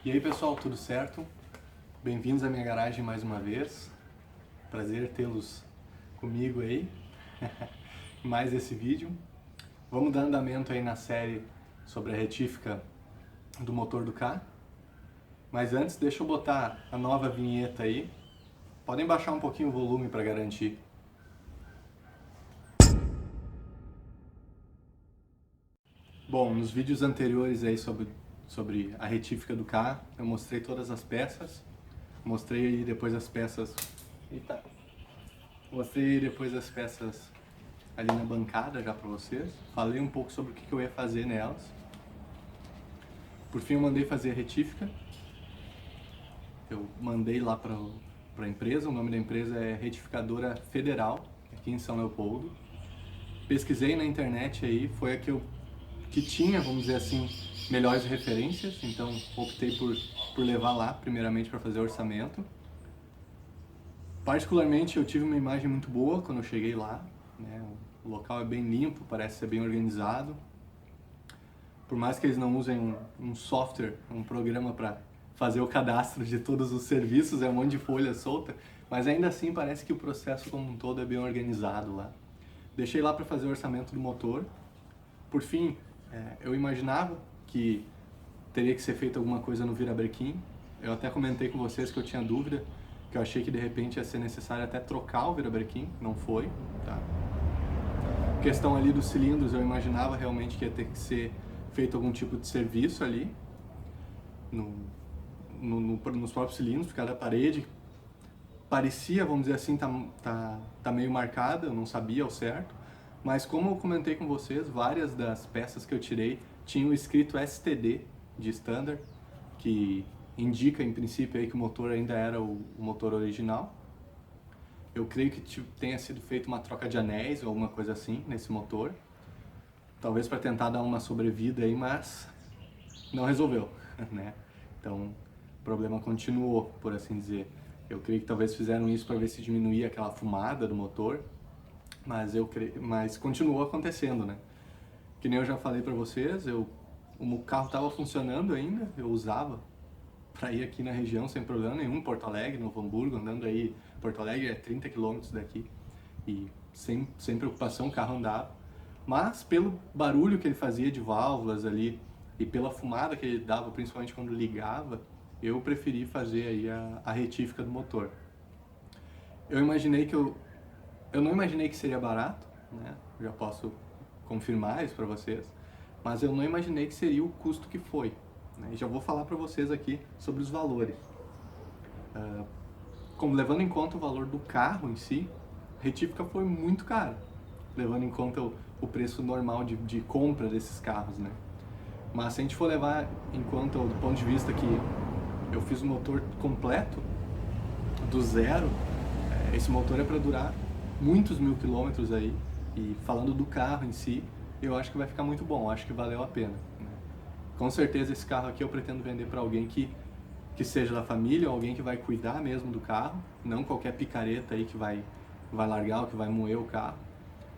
E aí pessoal, tudo certo? Bem-vindos à minha garagem mais uma vez. Prazer tê-los comigo aí. Mais esse vídeo. Vamos dar andamento aí na série sobre a retífica do motor do K. Mas antes, deixa eu botar a nova vinheta aí. Podem baixar um pouquinho o volume para garantir. Bom, nos vídeos anteriores aí sobre a retífica do K, eu mostrei todas as peças. Mostrei aí depois as peças... Eita! Mostrei depois as peças ali na bancada já para vocês. Falei um pouco sobre o que eu ia fazer nelas. Por fim eu mandei fazer a retífica. Eu mandei lá para a empresa, o nome da empresa é Retificadora Federal, aqui em São Leopoldo. Pesquisei na internet aí, foi a que tinha, vamos dizer assim, melhores referências, então optei por levar lá primeiramente para fazer orçamento. Particularmente eu tive uma imagem muito boa quando eu cheguei lá, né? O local é bem limpo, parece ser bem organizado. Por mais que eles não usem um software, um programa para fazer o cadastro de todos os serviços, é um monte de folha solta, mas ainda assim parece que o processo como um todo é bem organizado lá. Deixei lá para fazer o orçamento do motor. Por fim, eu imaginava que teria que ser feito alguma coisa no virabrequim. Eu até comentei com vocês que eu tinha dúvida, que eu achei que de repente ia ser necessário até trocar o virabrequim, não foi, tá? A questão ali dos cilindros, eu imaginava realmente que ia ter que ser feito algum tipo de serviço ali, nos próprios cilindros, porque cada parede parecia, vamos dizer assim, tá meio marcada, eu não sabia ao certo, mas como eu comentei com vocês, várias das peças que eu tirei tinham escrito STD de standard, que indica em princípio aí que o motor ainda era o motor original. Eu creio que tenha sido feita uma troca de anéis ou alguma coisa assim nesse motor, talvez para tentar dar uma sobrevida aí, mas não resolveu, né? Então o problema continuou, por assim dizer. Eu creio que talvez fizeram isso para ver se diminuía aquela fumada do motor, mas continuou acontecendo, né? Que nem eu já falei para vocês, o carro estava funcionando ainda, eu usava para ir aqui na região sem problema nenhum, Porto Alegre, Novo Hamburgo, andando aí, Porto Alegre é 30 km daqui, e sem preocupação o carro andava. Mas pelo barulho que ele fazia de válvulas ali, e pela fumada que ele dava, principalmente quando ligava, eu preferi fazer aí a retífica do motor. Eu não imaginei que seria barato, né? Já posso confirmar isso para vocês, mas eu não imaginei que seria o custo que foi, né? E já vou falar para vocês aqui sobre os valores. Como levando em conta o valor do carro em si, a retífica foi muito cara, levando em conta o preço normal de compra desses carros, né? Mas se a gente for levar em conta do ponto de vista que eu fiz o motor completo, do zero, esse motor é para durar muitos mil quilômetros aí, e falando do carro em si, eu acho que vai ficar muito bom, eu acho que valeu a pena, né? Com certeza esse carro aqui eu pretendo vender para alguém que seja da família, ou alguém que vai cuidar mesmo do carro, não qualquer picareta aí que vai largar ou que vai moer o carro,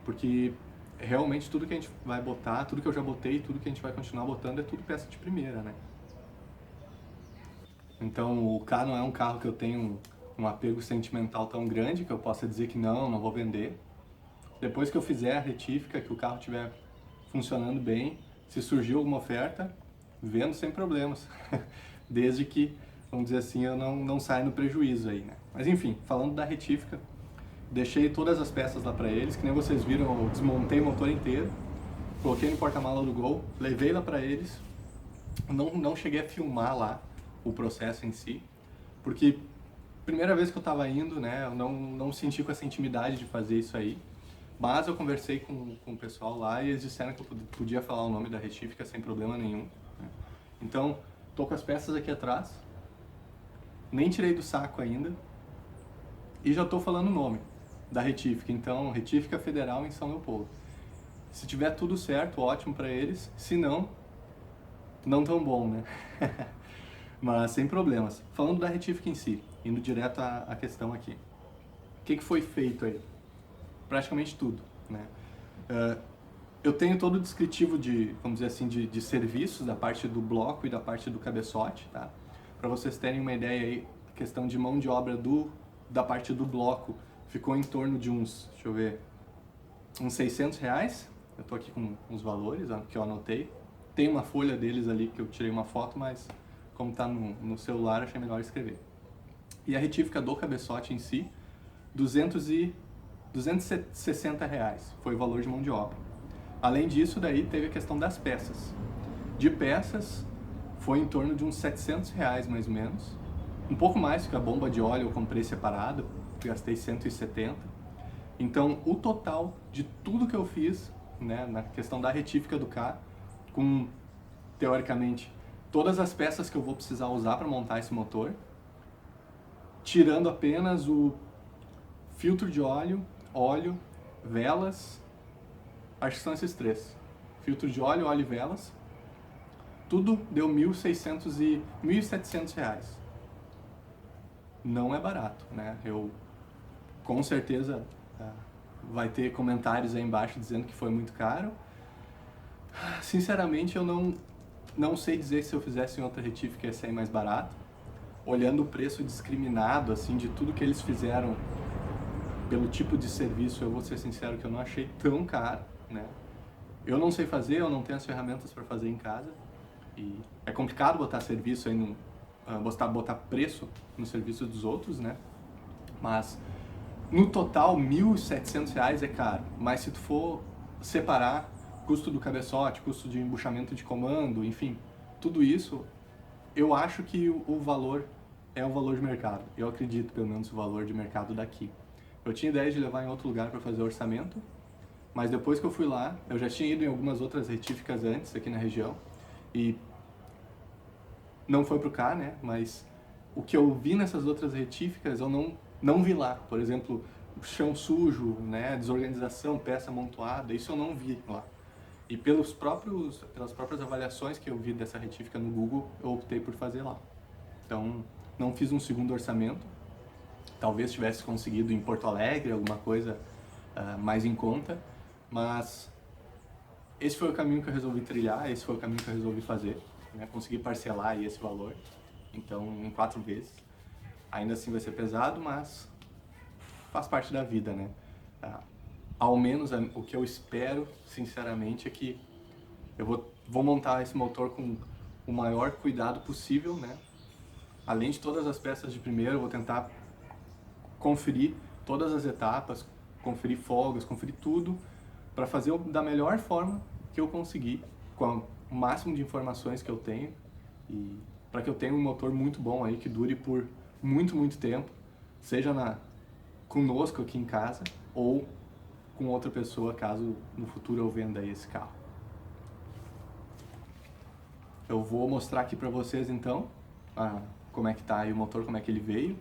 porque realmente tudo que a gente vai botar, tudo que eu já botei, tudo que a gente vai continuar botando é tudo peça de primeira, né? Então o K não é um carro que eu tenho um apego sentimental tão grande que eu possa dizer que não vou vender. Depois que eu fizer a retífica, que o carro estiver funcionando bem, se surgir alguma oferta, vendo sem problemas. Desde que, vamos dizer assim, eu não saia no prejuízo aí, né? Mas enfim, falando da retífica, deixei todas as peças lá para eles, que nem vocês viram, eu desmontei o motor inteiro, coloquei no porta-mala do Gol, levei lá para eles, não cheguei a filmar lá o processo em si, porque primeira vez que eu estava indo, né, eu não senti com essa intimidade de fazer isso aí, mas eu conversei com o pessoal lá e eles disseram que eu podia falar o nome da retífica sem problema nenhum, né? Então, tô com as peças aqui atrás, nem tirei do saco ainda, e já tô falando o nome da retífica, então, Retífica Federal em São Leopoldo. Se tiver tudo certo, ótimo para eles, se não tão bom, né? Mas sem problemas. Falando da retífica em si, indo direto à questão aqui. O que foi feito aí? Praticamente tudo, né? Eu tenho todo o descritivo de, vamos dizer assim, de serviços, da parte do bloco e da parte do cabeçote, tá? Para vocês terem uma ideia aí, a questão de mão de obra da parte do bloco ficou em torno de uns, deixa eu ver, uns R$ 600. Eu tô aqui com os valores que eu anotei. Tem uma folha deles ali que eu tirei uma foto, mas como tá no celular, achei melhor escrever. E a retífica do cabeçote em si, R$ 260 foi o valor de mão de obra. Além disso, daí teve a questão das peças. De peças, foi em torno de uns R$ 700 mais ou menos. Um pouco mais, porque a bomba de óleo eu comprei separado, gastei 170. Então, o total de tudo que eu fiz, né, na questão da retífica do carro, com, teoricamente, todas as peças que eu vou precisar usar para montar esse motor, tirando apenas o filtro de óleo, velas, acho que são esses três. Filtro de óleo e velas, tudo deu R$ 1.700. Não é barato, né? Com certeza, vai ter comentários aí embaixo dizendo que foi muito caro. Sinceramente, eu não sei dizer se eu fizesse em outra retífica ia sair mais barato. Olhando o preço discriminado, assim, de tudo que eles fizeram pelo tipo de serviço, eu vou ser sincero que eu não achei tão caro, né? Eu não sei fazer, eu não tenho as ferramentas para fazer em casa. E é complicado botar serviço aí, botar preço no serviço dos outros, né? Mas no total, R$ 1.700 é caro. Mas se tu for separar custo do cabeçote, custo de embuchamento de comando, enfim, tudo isso, eu acho que o valor é o valor de mercado. Eu acredito, pelo menos, o valor de mercado daqui. Eu tinha ideia de levar em outro lugar para fazer orçamento, mas depois que eu fui lá, eu já tinha ido em algumas outras retíficas antes, aqui na região, e não foi pro cá, né? Mas o que eu vi nessas outras retíficas, eu não vi lá. Por exemplo, chão sujo, né? Desorganização, peça amontoada, isso eu não vi lá. E pelas próprias avaliações que eu vi dessa retífica no Google, eu optei por fazer lá. Então, não fiz um segundo orçamento. Talvez tivesse conseguido em Porto Alegre, alguma coisa mais em conta, mas esse foi o caminho que eu resolvi trilhar, esse foi o caminho que eu resolvi fazer, né? Consegui parcelar aí esse valor, então em 4 vezes. Ainda assim vai ser pesado, mas faz parte da vida, né? Ao menos o que eu espero, sinceramente, é que eu vou montar esse motor com o maior cuidado possível, né? Além de todas as peças de primeira, eu vou tentar conferir todas as etapas, conferir folgas, conferir tudo, para fazer da melhor forma que eu conseguir, com o máximo de informações que eu tenho, e para que eu tenha um motor muito bom aí, que dure por muito, muito tempo, seja conosco aqui em casa, ou com outra pessoa, caso no futuro eu venda aí esse carro. Eu vou mostrar aqui para vocês então, como é que tá aí o motor, como é que ele veio,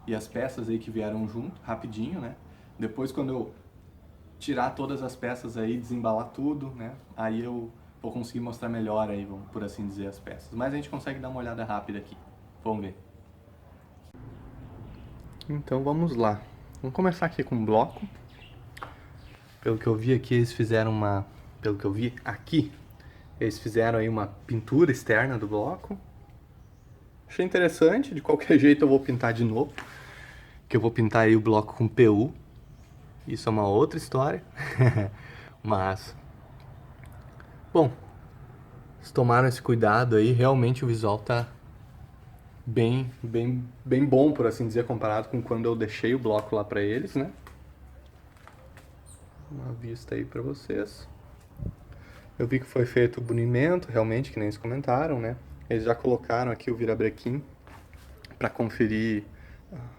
e as peças aí que vieram junto, rapidinho, né? Depois, quando eu tirar todas as peças aí, desembalar tudo, né? Aí eu vou conseguir mostrar melhor aí, por assim dizer, as peças. Mas a gente consegue dar uma olhada rápida aqui. Vamos ver. Então vamos lá. Vamos começar aqui com o bloco. Pelo que eu vi aqui, eles fizeram eles fizeram aí uma pintura externa do bloco. Achei interessante, de qualquer jeito eu vou pintar de novo. Que eu vou pintar aí o bloco com PU. Isso é uma outra história. Mas, bom, eles tomaram esse cuidado aí, realmente o visual tá bem bom, por assim dizer, comparado com quando eu deixei o bloco lá pra eles, né? Uma vista aí pra vocês. Eu vi que foi feito o bunimento, realmente, que nem eles comentaram, né? Eles já colocaram aqui o virabrequim pra conferir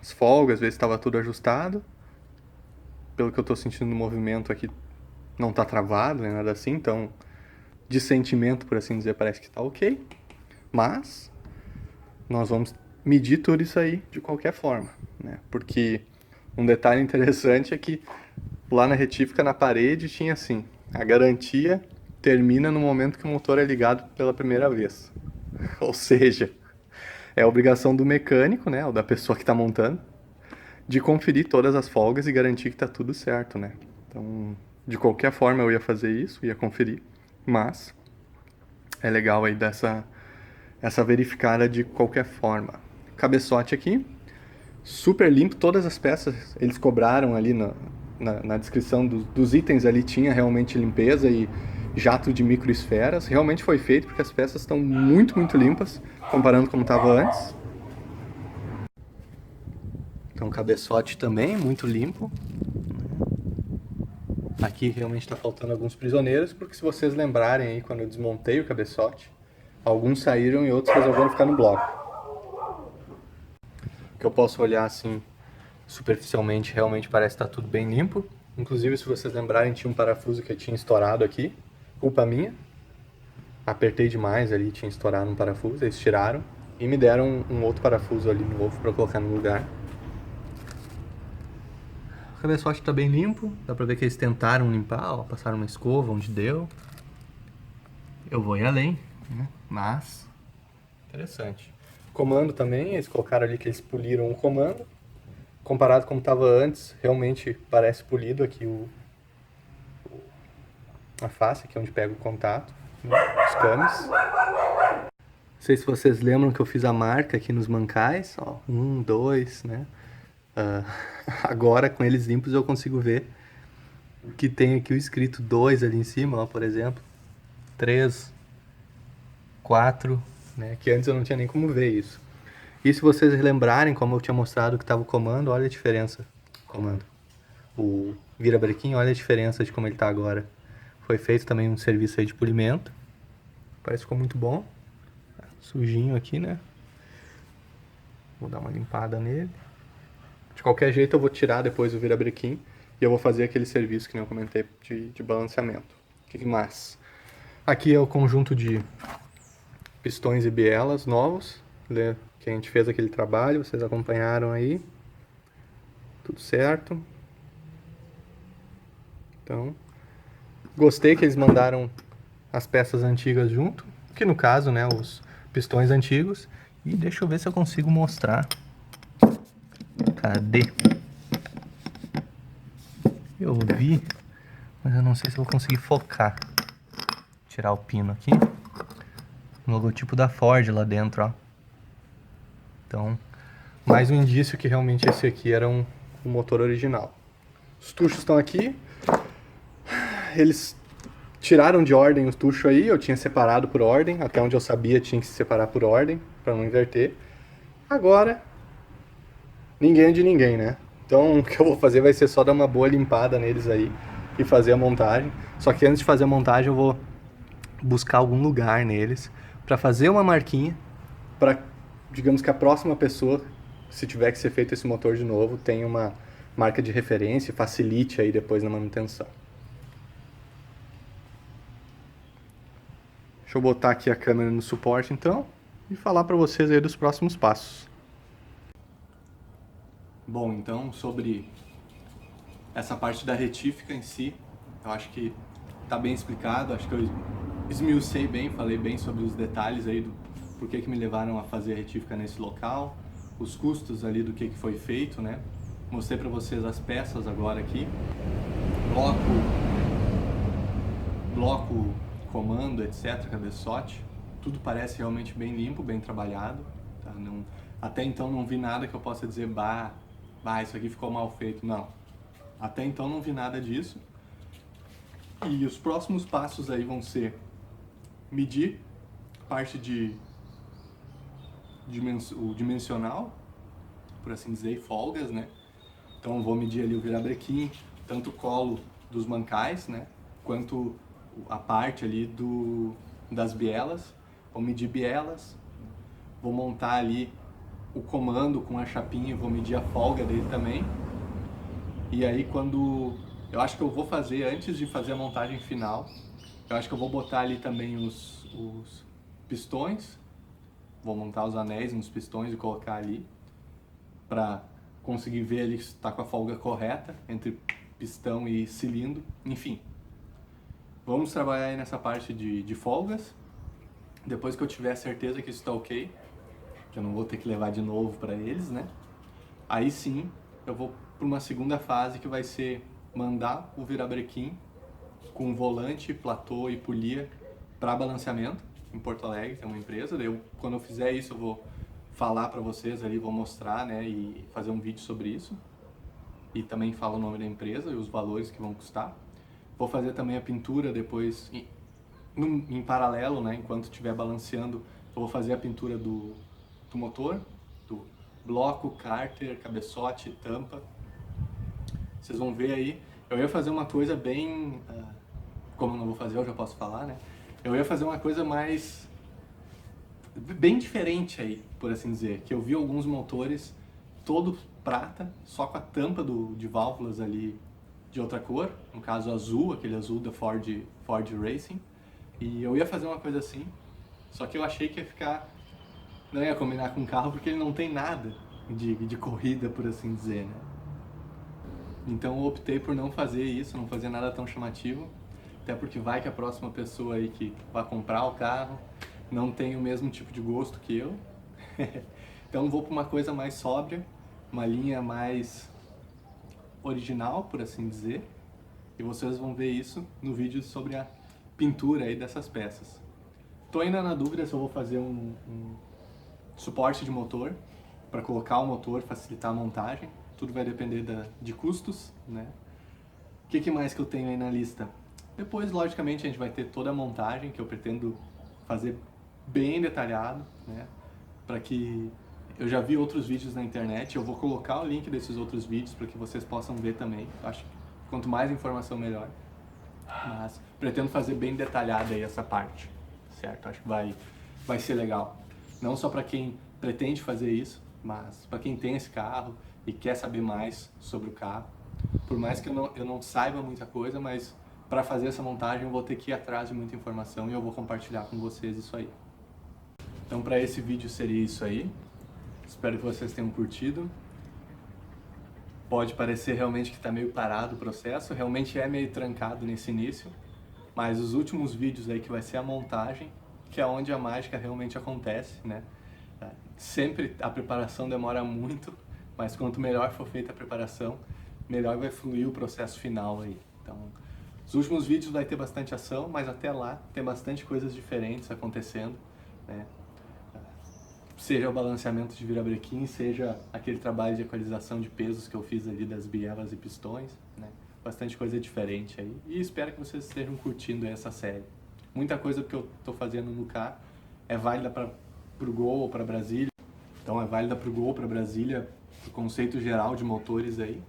as folgas, ver se estava tudo ajustado. Pelo que eu tô sentindo no movimento aqui, não tá travado, nem nada assim, então de sentimento, por assim dizer, parece que tá ok. Mas nós vamos medir tudo isso aí de qualquer forma, né? Porque um detalhe interessante é que lá na retífica, na parede, tinha assim, a garantia termina no momento que o motor é ligado pela primeira vez. Ou seja, é a obrigação do mecânico, né, ou da pessoa que está montando, de conferir todas as folgas e garantir que está tudo certo, né? Então, de qualquer forma eu ia fazer isso, ia conferir, mas é legal aí dar essa verificada de qualquer forma. Cabeçote aqui, super limpo, todas as peças eles cobraram ali na descrição dos itens ali, tinha realmente limpeza e jato de microesferas, realmente foi feito porque as peças estão muito, muito limpas, comparando como estava antes. Então o cabeçote também, muito limpo. Aqui realmente está faltando alguns prisioneiros, porque se vocês lembrarem aí, quando eu desmontei o cabeçote, alguns saíram e outros resolveram ficar no bloco. Que eu posso olhar assim, superficialmente, realmente parece estar tudo bem limpo. Inclusive, se vocês lembrarem, tinha um parafuso que eu tinha estourado aqui, culpa minha. Apertei demais ali, tinha estourado um parafuso, eles tiraram e me deram um outro parafuso ali novo para colocar no lugar. O cabeçote tá bem limpo, dá pra ver que eles tentaram limpar, ó, passaram uma escova onde deu. Eu vou ir além, né? Mas interessante. Comando também, eles colocaram ali que eles poliram o comando. Comparado como estava antes, realmente parece polido aqui a face, aqui onde pega o contato, né? Os cames. Não sei se vocês lembram que eu fiz a marca aqui nos mancais, ó, 1, 2, né? Agora com eles limpos eu consigo ver que tem aqui o escrito 2 ali em cima, ó, por exemplo, 3, 4, né? Que antes eu não tinha nem como ver isso. E se vocês lembrarem, como eu tinha mostrado que estava o comando, olha a diferença. Comando. O virabrequim, olha a diferença de como ele está agora. Foi feito também um serviço aí de polimento. Parece que ficou muito bom. Sujinho aqui, né? Vou dar uma limpada nele. De qualquer jeito eu vou tirar depois o virabrequim e eu vou fazer aquele serviço que nem eu comentei de balanceamento. O que mais? Aqui é o conjunto de pistões e bielas novos, que a gente fez aquele trabalho, vocês acompanharam aí. Tudo certo. Então, gostei que eles mandaram as peças antigas junto, que no caso, né, os pistões antigos. E deixa eu ver se eu consigo mostrar. Cadê? Eu vi, mas eu não sei se eu vou conseguir focar. Tirar o pino aqui. O logotipo da Ford lá dentro, ó. Então, mais um indício que realmente esse aqui era um motor original. Os tuchos estão aqui. Eles tiraram de ordem os tuchos aí, eu tinha separado por ordem, até onde eu sabia tinha que se separar por ordem, para não inverter. Agora, ninguém é de ninguém, né? Então o que eu vou fazer vai ser só dar uma boa limpada neles aí e fazer a montagem. Só que antes de fazer a montagem eu vou buscar algum lugar neles para fazer uma marquinha, para, digamos que a próxima pessoa, se tiver que ser feito esse motor de novo, tenha uma marca de referência e facilite aí depois na manutenção. Deixa eu botar aqui a câmera no suporte então e falar para vocês aí dos próximos passos. Bom, então sobre essa parte da retífica em si, eu acho que tá bem explicado, acho que eu esmiucei bem, falei bem sobre os detalhes aí do porquê que me levaram a fazer a retífica nesse local, os custos ali do que foi feito, né? Mostrei para vocês as peças agora aqui, bloco, comando, etc, cabeçote, tudo parece realmente bem limpo, bem trabalhado, tá? Não, até então não vi nada que eu possa dizer, bah, isso aqui ficou mal feito, não. Até então não vi nada disso. E os próximos passos aí vão ser medir parte o dimensional, por assim dizer, e folgas, né? Então vou medir ali o virabrequim, tanto o colo dos mancais, né? Quanto a parte ali das bielas. Vou medir bielas, vou montar ali o comando com a chapinha, vou medir a folga dele também. E aí quando... Eu acho que eu vou fazer, antes de fazer a montagem final, eu acho que eu vou botar ali também os pistões, vou montar os anéis nos pistões e colocar ali, para conseguir ver ali se está com a folga correta entre pistão e cilindro, enfim. Vamos trabalhar aí nessa parte de folgas, depois que eu tiver certeza que isso está ok, que eu não vou ter que levar de novo para eles, né? Aí sim, eu vou para uma segunda fase que vai ser mandar o virabrequim com volante, platô e polia para balanceamento. em Porto Alegre, tem uma empresa. Daí quando eu fizer isso, eu vou falar para vocês ali, vou mostrar, né, e fazer um vídeo sobre isso. E também falo o nome da empresa e os valores que vão custar. Vou fazer também a pintura depois, em paralelo, né, enquanto estiver balanceando, eu vou fazer a pintura do motor, do bloco, cárter, cabeçote, tampa. Vocês vão ver aí. Eu ia fazer uma coisa bem... como eu não vou fazer, eu já posso falar, né? Eu ia fazer uma coisa mais... bem diferente aí, por assim dizer. Que eu vi alguns motores todo prata, só com a tampa de válvulas ali de outra cor. No caso azul, aquele azul da Ford Racing. E eu ia fazer uma coisa assim, só que eu achei que ia ficar... não ia combinar com o carro porque ele não tem nada de corrida, por assim dizer, né? Então eu optei por não fazer isso, não fazer nada tão chamativo, até porque vai que a próxima pessoa aí que vai comprar o carro não tem o mesmo tipo de gosto que eu. Então vou para uma coisa mais sóbria, uma linha mais original, por assim dizer, e vocês vão ver isso no vídeo sobre a pintura aí dessas peças. Tô ainda na dúvida se eu vou fazer um suporte de motor, para colocar o motor, facilitar a montagem. Tudo vai depender de custos, né? O que mais que eu tenho aí na lista? Depois, logicamente, a gente vai ter toda a montagem, que eu pretendo fazer bem detalhado, né? Para que... eu já vi outros vídeos na internet, eu vou colocar o link desses outros vídeos para que vocês possam ver também. Acho que quanto mais informação, melhor. Mas pretendo fazer bem detalhada aí essa parte, certo? Acho que vai ser legal. Não só para quem pretende fazer isso, mas para quem tem esse carro e quer saber mais sobre o carro. Por mais que eu não saiba muita coisa, mas para fazer essa montagem eu vou ter que ir atrás de muita informação e eu vou compartilhar com vocês isso aí. Então para esse vídeo seria isso aí. Espero que vocês tenham curtido. Pode parecer realmente que está meio parado o processo, realmente é meio trancado nesse início, mas os últimos vídeos aí que vai ser a montagem, que é onde a mágica realmente acontece, né? Sempre a preparação demora muito, mas quanto melhor for feita a preparação, melhor vai fluir o processo final aí. Então, os últimos vídeos vai ter bastante ação, mas até lá tem bastante coisas diferentes acontecendo, né? Seja o balanceamento de virabrequim, seja aquele trabalho de equalização de pesos que eu fiz ali das bielas e pistões, né? Bastante coisa diferente aí. E espero que vocês estejam curtindo essa série. Muita coisa que eu estou fazendo no carro é válida para o Gol ou para Brasília. Então é válida para o Gol, para Brasília, o conceito geral de motores aí.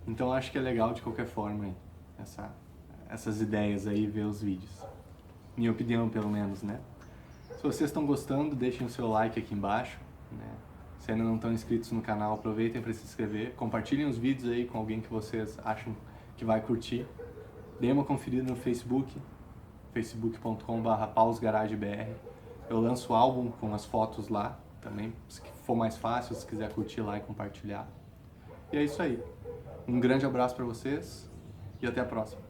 Então acho que é legal de qualquer forma aí, essas ideias aí, ver os vídeos. Minha opinião, pelo menos, né? Se vocês estão gostando, deixem o seu like aqui embaixo, né? Se ainda não estão inscritos no canal, aproveitem para se inscrever. Compartilhem os vídeos aí com alguém que vocês acham que vai curtir. Deem uma conferida no Facebook, facebook.com/pausgaragebr. Eu lanço o álbum com as fotos lá também, se for mais fácil, se quiser curtir lá e compartilhar. E é isso aí. Um grande abraço para vocês e até a próxima.